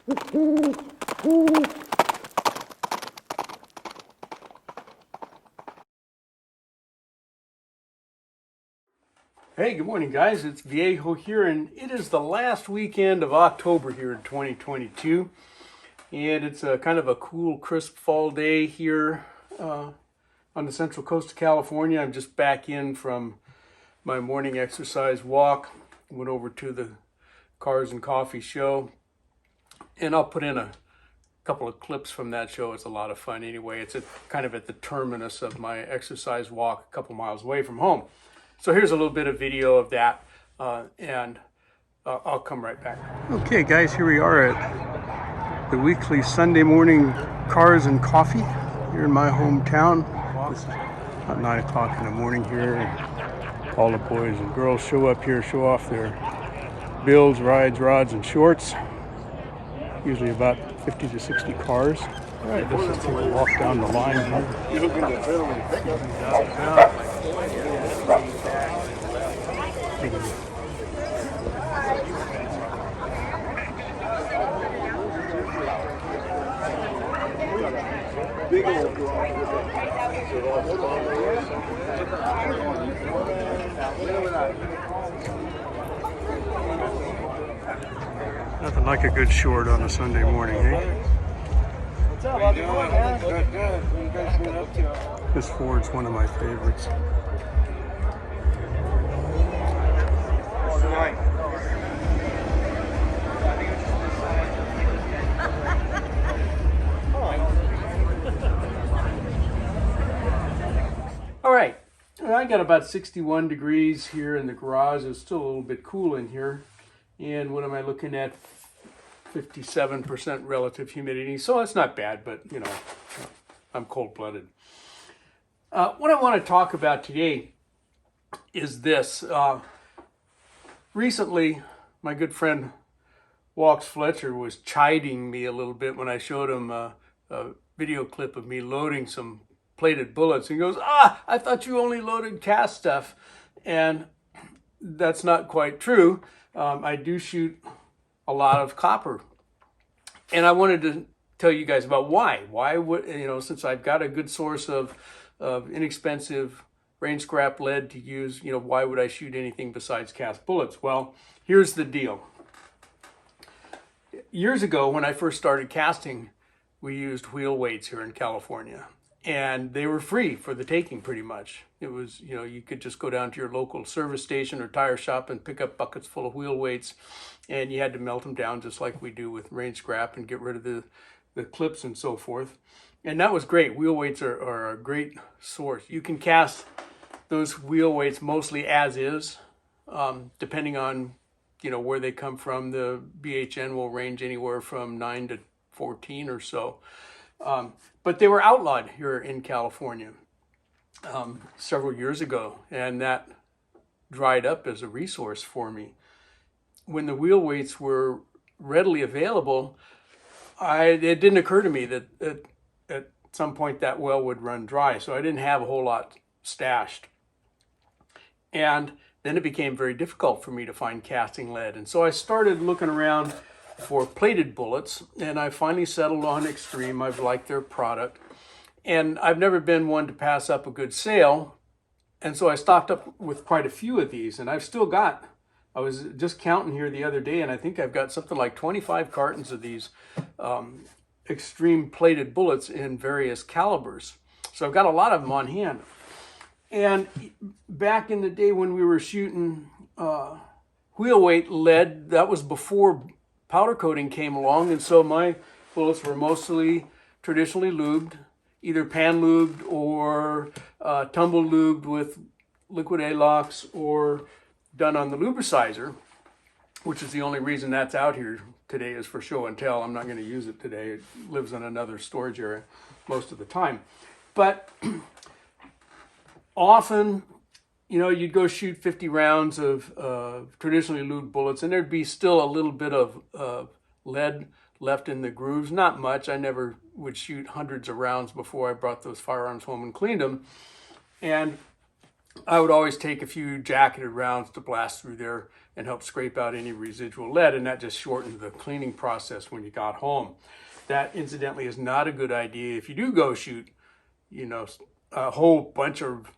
Hey, good morning, guys. It's Viejo here, and it is the last weekend of October here in 2022. And it's a kind of a cool, crisp fall day here on the central coast of California. I'm just back in from my morning exercise walk. Went over to the Cars and Coffee show, and I'll put in a couple of clips from that show. It's a lot of fun anyway. It's kind of at the terminus of my exercise walk a couple miles away from home. So here's a little bit of video of that, and I'll come right back. Okay, guys, here we are at the weekly Sunday morning Cars and Coffee here in my hometown. It's about 9 o'clock in the morning here, and all the boys and girls show up here, show off their builds, rides, rods, and shorts. Usually about 50 to 60 cars. All right, let's just take a walk down the line here. Nothing like a good short on a Sunday morning, eh? What's up? How's it going, man? Good, good. What are you guys been up to? This Ford's one of my favorites. All right, I got about 61 degrees here in the garage. It's still a little bit cool in here. And what am I looking at? 57% relative humidity. So it's not bad, but you know, I'm cold-blooded. What I want to talk about today is this. Recently, my good friend Walks Fletcher was chiding me a little bit when I showed him a video clip of me loading some plated bullets. He goes, I thought you only loaded cast stuff. And that's not quite true. I do shoot a lot of copper. And I wanted to tell you guys about why. Why would, since I've got a good source of inexpensive range scrap lead to use, why would I shoot anything besides cast bullets? Well, here's the deal. Years ago, when I first started casting, we used wheel weights here in California. And they were free for the taking, pretty much. It was, you could just go down to your local service station or tire shop and pick up buckets full of wheel weights, and you had to melt them down just like we do with range scrap and get rid of the clips and so forth. And that was great. Wheel weights are a great source. You can cast those wheel weights mostly as is, depending on, where they come from. The BHN will range anywhere from 9 to 14 or so. But they were outlawed here in California several years ago, and that dried up as a resource for me. When the wheel weights were readily available, it didn't occur to me that at some point that well would run dry, so I didn't have a whole lot stashed. And then it became very difficult for me to find casting lead, and so I started looking around for plated bullets, and I finally settled on Extreme. I've liked their product, and I've never been one to pass up a good sale, and so I stocked up with quite a few of these, and I've still got, I was just counting here the other day, and I think I've got something like 25 cartons of these Extreme plated bullets in various calibers. So I've got a lot of them on hand. And back in the day when we were shooting wheel weight lead, that was before powder coating came along, and so my bullets were mostly traditionally lubed, either pan lubed or tumble lubed with liquid A-LOX, or done on the lubricizer, which is the only reason that's out here today, is for show and tell. I'm not going to use it today. It lives in another storage area most of the time. But often, you'd go shoot 50 rounds of traditionally lubed bullets, and there'd be still a little bit of lead left in the grooves. Not much. I never would shoot hundreds of rounds before I brought those firearms home and cleaned them. And I would always take a few jacketed rounds to blast through there and help scrape out any residual lead, and that just shortened the cleaning process when you got home. That, incidentally, is not a good idea if you do go shoot, you know, a whole bunch of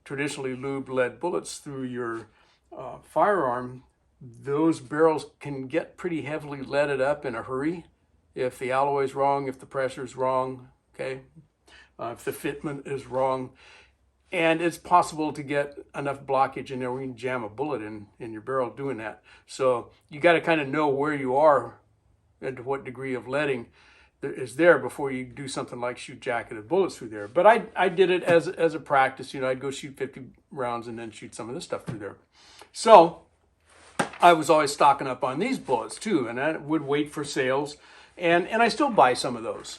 traditionally lubed lead bullets through your firearm. Those barrels can get pretty heavily leaded up in a hurry if the alloy's wrong, if the pressure's wrong, okay, if the fitment is wrong. And it's possible to get enough blockage in there where you can jam a bullet in your barrel doing that. So you got to kind of know where you are and to what degree of leading is there before you do something like shoot jacketed bullets through there. But I did it as a practice. You know, I'd go shoot 50 rounds and then shoot some of this stuff through there. So I was always stocking up on these bullets too, and I would wait for sales, and I still buy some of those.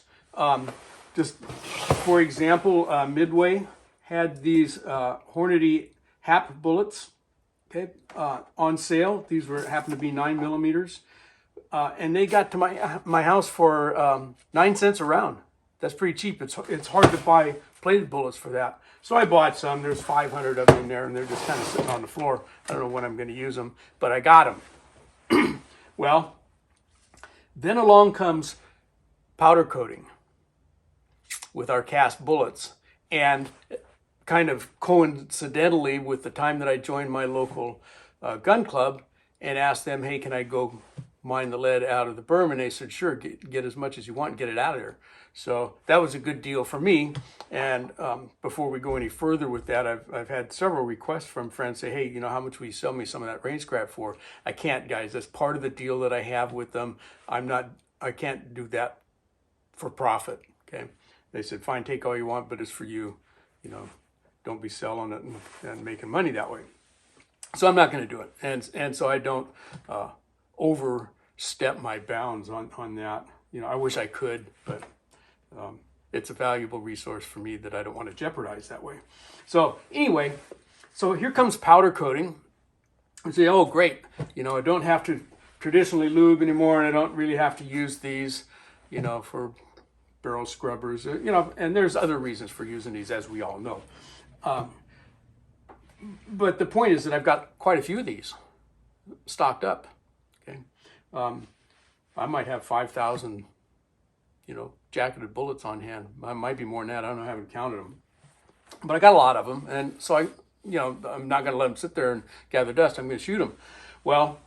Just for example, Midway had these Hornady Hap bullets, okay, on sale. These happened to be 9mm, and they got to my house for 9 cents a round. That's pretty cheap. It's hard to buy plated bullets for that. So I bought some. There's 500 of them in there, and they're just kind of sitting on the floor. I don't know when I'm going to use them, but I got them. Well, then along comes powder coating with our cast bullets, and kind of coincidentally with the time that I joined my local gun club and asked them, hey, can I go mine the lead out of the berm? And they said, sure, get as much as you want and get it out of there. So that was a good deal for me. And before we go any further with that, I've had several requests from friends say, hey, you know, how much will you sell me some of that range scrap for? I can't, guys. That's part of the deal that I have with them. I can't do that for profit, okay? They said, fine, take all you want, but it's for you. You know, don't be selling it and making money that way. So I'm not going to do it. And so I don't overstep my bounds on that. You know, I wish I could, but it's a valuable resource for me that I don't want to jeopardize that way. So anyway, so here comes powder coating. I say, oh, great. You know, I don't have to traditionally lube anymore, and I don't really have to use these, you know, for barrel scrubbers, you know, and there's other reasons for using these, as we all know. But the point is that I've got quite a few of these stocked up, okay? I might have 5,000, you know, jacketed bullets on hand. I might be more than that. I don't know, I haven't counted them. But I got a lot of them, and so I'm not going to let them sit there and gather dust. I'm going to shoot them. Well,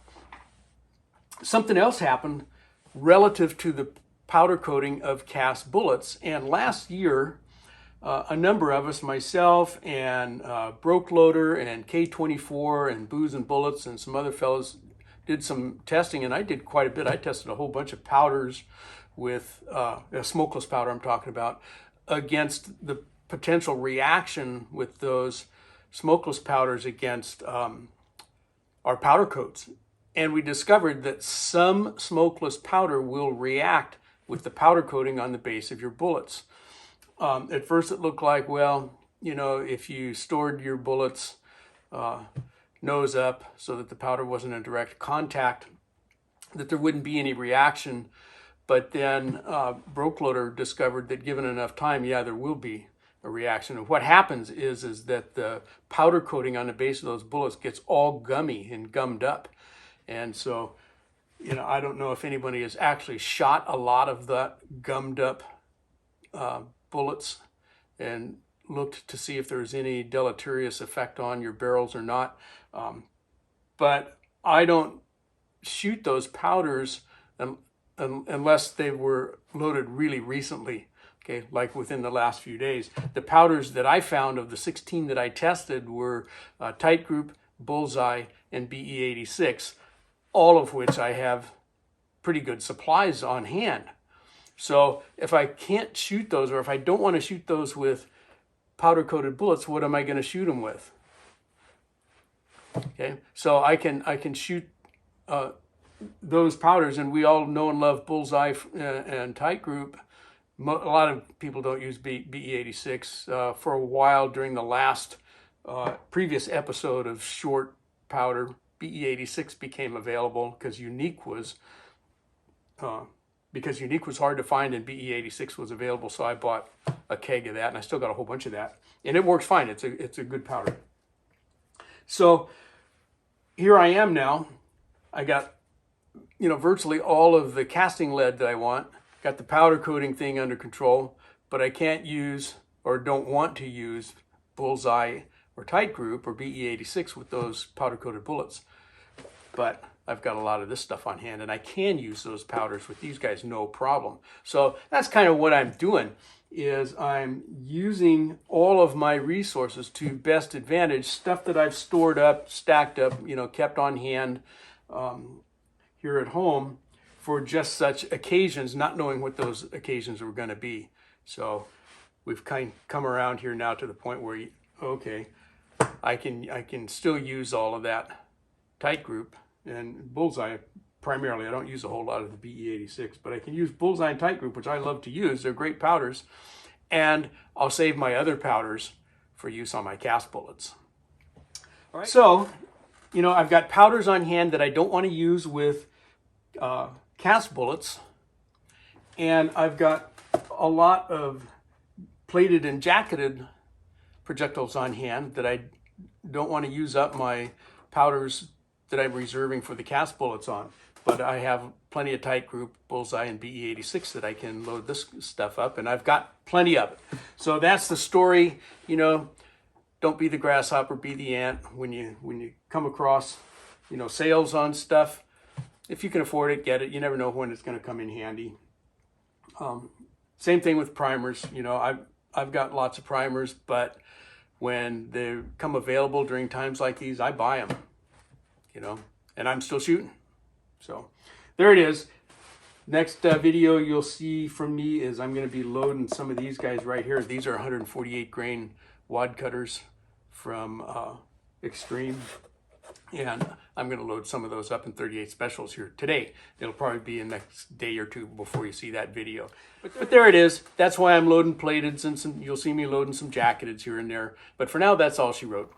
something else happened relative to the powder coating of cast bullets. And last year, a number of us, myself and Broke Loader and K24 and Booze and Bullets and some other fellows, did some testing, and I did quite a bit. I tested a whole bunch of powders with a smokeless powder I'm talking about against the potential reaction with those smokeless powders against our powder coats. And we discovered that some smokeless powder will react with the powder coating on the base of your bullets. At first it looked like, well, you know, if you stored your bullets nose up so that the powder wasn't in direct contact, that there wouldn't be any reaction. But then Broke Loader discovered that given enough time, yeah, there will be a reaction. And what happens is that the powder coating on the base of those bullets gets all gummy and gummed up. And so, you know, I don't know if anybody has actually shot a lot of that gummed up bullets and looked to see if there's any deleterious effect on your barrels or not. But I don't shoot those powders unless they were loaded really recently, okay, like within the last few days. The powders that I found of the 16 that I tested were Tight Group, Bullseye, and BE86, all of which I have pretty good supplies on hand. So if I can't shoot those, or if I don't want to shoot those with powder-coated bullets, what am I going to shoot them with? Okay, so I can shoot those powders, and we all know and love Bullseye and Tight Group. A lot of people don't use BE86. For a while during the last previous episode of Short Powder, BE86 became available because Unique was hard to find and BE86 was available. So I bought a keg of that, and I still got a whole bunch of that, and it works fine. It's a good powder. So here I am now. I got, virtually all of the casting lead that I want. Got the powder coating thing under control, but I can't use or don't want to use Bullseye or Tight Group or BE86 with those powder coated bullets. But I've got a lot of this stuff on hand, and I can use those powders with these guys no problem. So that's kind of what I'm doing, is I'm using all of my resources to best advantage, stuff that I've stored up, stacked up, kept on hand here at home for just such occasions, not knowing what those occasions were going to be. So we've kind of come around here now to the point where, okay, I can still use all of that Tight Group and Bullseye primarily. I don't use a whole lot of the BE86, but I can use Bullseye and Tight Group, which I love to use. They're great powders, and I'll save my other powders for use on my cast bullets. All right. So, I've got powders on hand that I don't want to use with cast bullets, and I've got a lot of plated and jacketed projectiles on hand that I don't want to use up my powders that I'm reserving for the cast bullets on. But I have plenty of Tight Group, Bullseye, and BE86 that I can load this stuff up, and I've got plenty of it. So that's the story. Don't be the grasshopper, be the ant. When you come across, sales on stuff, if you can afford it, get it. You never know when it's going to come in handy. Same thing with primers. I've got lots of primers, but when they come available during times like these, I buy them. And I'm still shooting. So there it is. Next video you'll see from me is I'm going to be loading some of these guys right here. These are 148 grain wad cutters from Extreme. And I'm going to load some of those up in 38 specials here today. It'll probably be the next day or two before you see that video. But there it is. That's why I'm loading plateds, and you'll see me loading some jacketeds here and there. But for now, that's all she wrote.